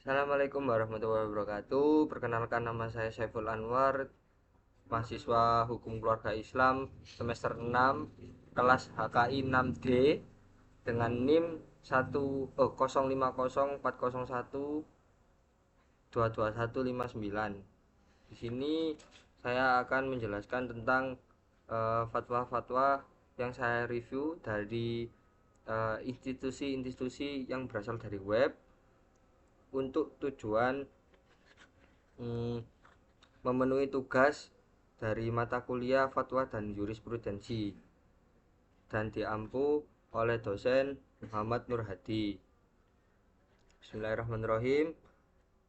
Assalamualaikum warahmatullahi wabarakatuh. Perkenalkan, nama saya Saiful Anwar, mahasiswa Hukum Keluarga Islam semester 6, kelas HKI 6D dengan NIM 050401222159. Di sini saya akan menjelaskan tentang fatwa-fatwa yang saya review dari institusi-institusi yang berasal dari web untuk tujuan mm, memenuhi tugas dari mata kuliah fatwa dan jurisprudensi dan diampu oleh dosen Muhammad Nur Hadi. Bismillahirrahmanirrahim.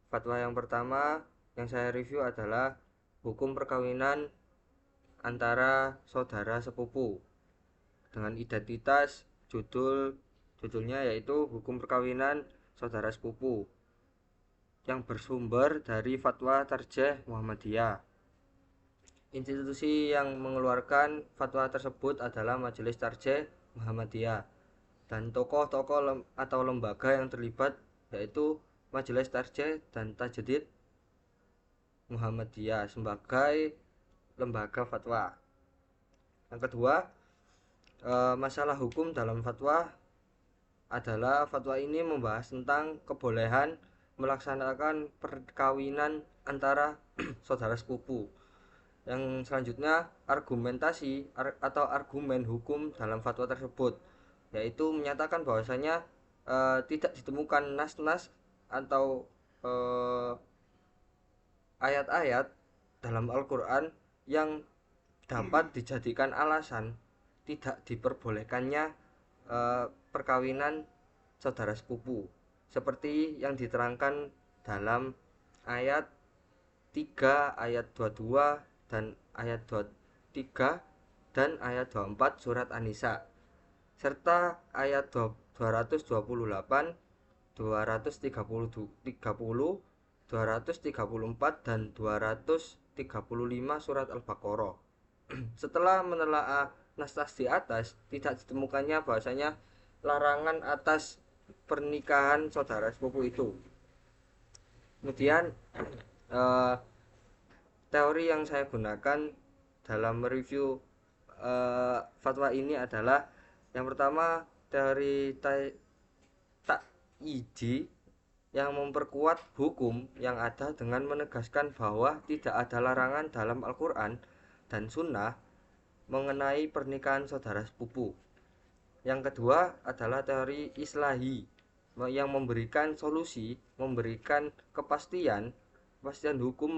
Fatwa yang pertama yang saya review adalah hukum perkawinan antara saudara sepupu dengan identitas judulnya yaitu hukum perkawinan saudara sepupu yang bersumber dari fatwa Tarjih Muhammadiyah. Institusi yang mengeluarkan fatwa tersebut adalah Majelis Tarjih Muhammadiyah dan tokoh-tokoh atau lembaga yang terlibat yaitu Majelis Tarjih dan Tajdid Muhammadiyah sebagai lembaga fatwa. Yang kedua, masalah hukum dalam fatwa adalah fatwa ini membahas tentang kebolehan melaksanakan perkawinan antara saudara sepupu. Yang selanjutnya, argumentasi atau argumen hukum dalam fatwa tersebut, yaitu menyatakan bahwasanya tidak ditemukan nas-nas atau ayat-ayat dalam Al-Quran yang dapat dijadikan alasan tidak diperbolehkannya perkawinan saudara sepupu, seperti yang diterangkan dalam ayat 3, ayat 22 dan ayat 23 dan ayat 24 surat An-Nisa serta ayat 228, 230, 234 dan 235 surat Al-Baqarah. Setelah menelaah nas-nas di atas, tidak ditemukannya bahasanya larangan atas pernikahan saudara sepupu itu. Kemudian teori yang saya gunakan dalam mereview fatwa ini adalah yang pertama, teori Ta'yidi yang memperkuat hukum yang ada dengan menegaskan bahwa tidak ada larangan dalam Al-Quran dan Sunnah mengenai pernikahan saudara sepupu. Yang kedua adalah teori Islahi yang memberikan solusi, memberikan kepastian hukum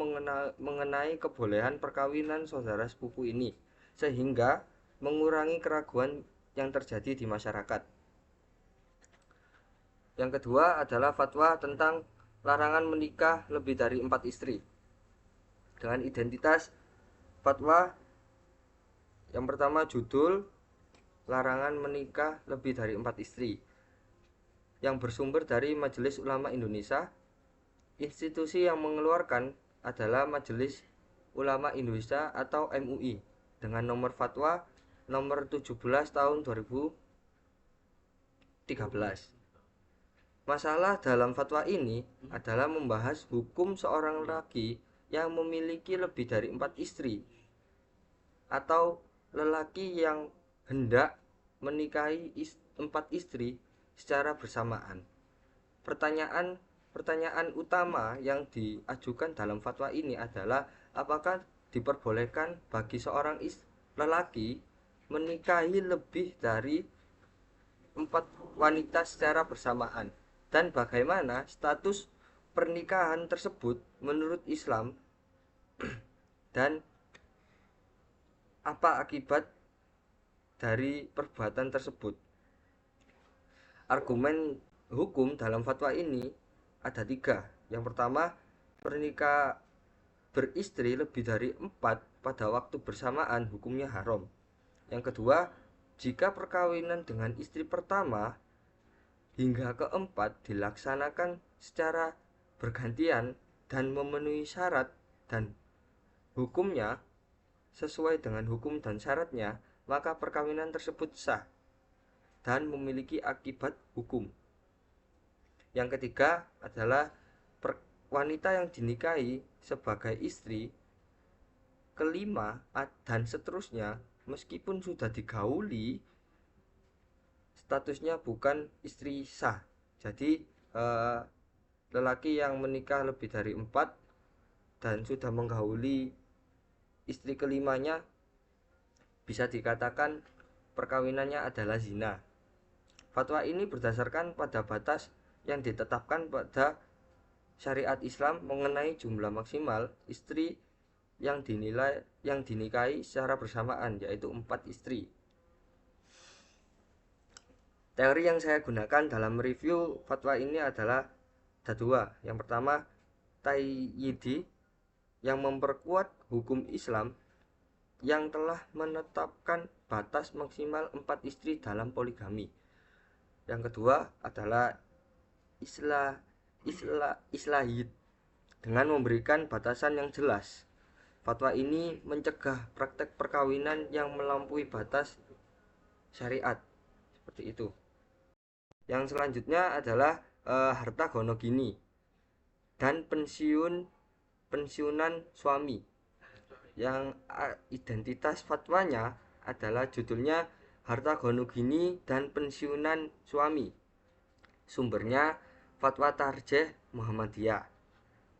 mengenai kebolehan perkawinan saudara sepupu ini, sehingga mengurangi keraguan yang terjadi di masyarakat. Yang kedua adalah fatwa tentang larangan menikah lebih dari 4 istri dengan identitas fatwa yang pertama judul larangan menikah lebih dari 4 istri yang bersumber dari Majelis Ulama Indonesia. Institusi yang mengeluarkan adalah Majelis Ulama Indonesia atau MUI dengan nomor fatwa nomor 17 tahun 2013. Masalah dalam fatwa ini adalah membahas hukum seorang lelaki yang memiliki lebih dari 4 istri atau lelaki yang hendak menikahi 4 istri secara bersamaan. Pertanyaan utama yang diajukan dalam fatwa ini adalah apakah diperbolehkan bagi seorang lelaki menikahi lebih dari 4 wanita secara bersamaan, dan bagaimana status pernikahan tersebut menurut Islam dan apa akibat dari perbuatan tersebut. Argumen hukum dalam fatwa ini ada 3. Yang pertama, pernikah beristri lebih dari 4 pada waktu bersamaan hukumnya haram. Yang kedua, jika perkawinan dengan istri pertama hingga keempat dilaksanakan secara bergantian dan memenuhi syarat dan hukumnya sesuai dengan hukum dan syaratnya, maka perkawinan tersebut sah dan memiliki akibat hukum. Yang ketiga adalah wanita yang dinikahi sebagai istri kelima dan seterusnya, meskipun sudah digauli, statusnya bukan istri sah. Jadi lelaki yang menikah lebih dari 4 dan sudah menggauli istri kelimanya bisa dikatakan perkawinannya adalah zina. Fatwa ini berdasarkan pada batas yang ditetapkan pada syariat Islam mengenai jumlah maksimal istri yang dinikahi secara bersamaan, yaitu 4 istri. Teori yang saya gunakan dalam mereview fatwa ini adalah ada 2. Yang pertama, Tayyidi yang memperkuat hukum Islam yang telah menetapkan batas maksimal 4 istri dalam poligami. Yang kedua adalah Islahid dengan memberikan batasan yang jelas. Fatwa ini mencegah praktek perkawinan yang melampaui batas syariat. Seperti itu. Yang selanjutnya adalah harta gono gini dan pensiunan suami. Yang identitas fatwanya adalah judulnya harta gono gini dan pensiunan suami. Sumbernya Fatwa Tarjih Muhammadiyah.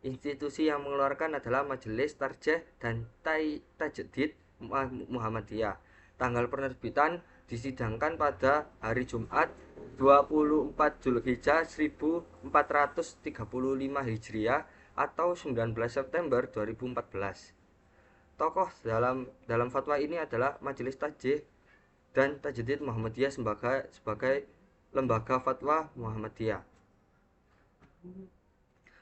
Institusi yang mengeluarkan adalah Majelis Tarjih dan Tajdid Muhammadiyah. Tanggal penerbitan disidangkan pada hari Jumat 24 Zulhijjah 1435 Hijriah atau 19 September 2014. Tokoh dalam fatwa ini adalah Majelis Tarjih dan Tajdid Muhammadiyah sebagai lembaga fatwa Muhammadiyah.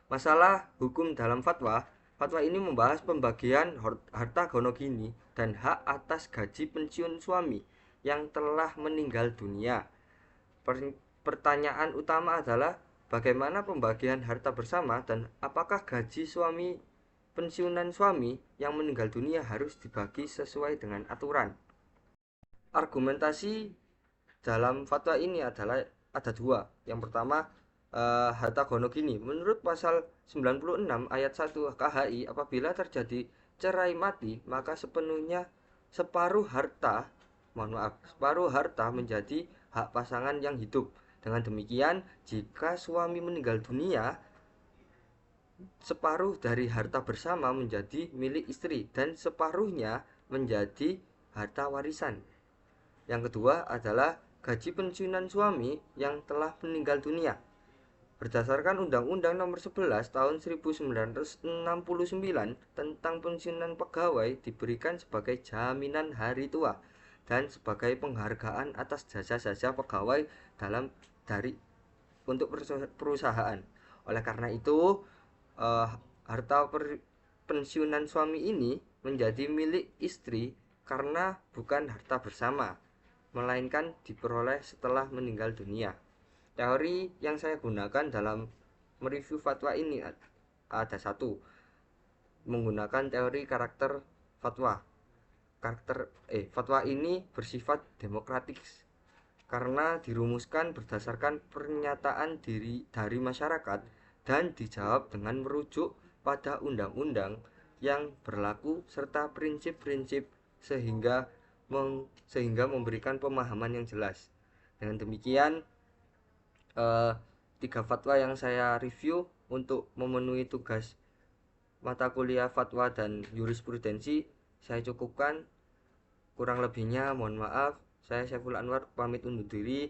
Masalah hukum dalam fatwa. Fatwa ini membahas pembagian harta gono gini dan hak atas gaji pensiun suami yang telah meninggal dunia. Pertanyaan utama adalah bagaimana pembagian harta bersama dan apakah gaji pensiunan suami yang meninggal dunia harus dibagi sesuai dengan aturan. Argumentasi dalam fatwa ini adalah ada 2. Yang pertama, harta gono gini. Menurut pasal 96 ayat 1 KHI, apabila terjadi cerai mati, maka separuh harta menjadi hak pasangan yang hidup. Dengan demikian, jika suami meninggal dunia, separuh dari harta bersama menjadi milik istri dan separuhnya menjadi harta warisan. Yang kedua adalah gaji pensiunan suami yang telah meninggal dunia. Berdasarkan Undang-Undang Nomor 11 Tahun 1969 tentang pensiunan pegawai diberikan sebagai jaminan hari tua dan sebagai penghargaan atas jasa-jasa pegawai untuk perusahaan. Oleh karena itu, harta pensiunan suami ini menjadi milik istri karena bukan harta bersama, melainkan diperoleh setelah meninggal dunia. Teori yang saya gunakan dalam mereview fatwa ini ada 1. Menggunakan teori karakter fatwa. Fatwa ini bersifat demokratik karena dirumuskan berdasarkan pernyataan dari masyarakat dan dijawab dengan merujuk pada undang-undang yang berlaku serta prinsip-prinsip sehingga memberikan pemahaman yang jelas. Dengan demikian, 3 fatwa yang saya review untuk memenuhi tugas mata kuliah fatwa dan jurisprudensi saya cukupkan. Kurang lebihnya mohon maaf. Saya Saiful Anwar pamit undur diri.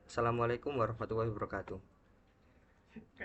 Assalamualaikum warahmatullahi wabarakatuh.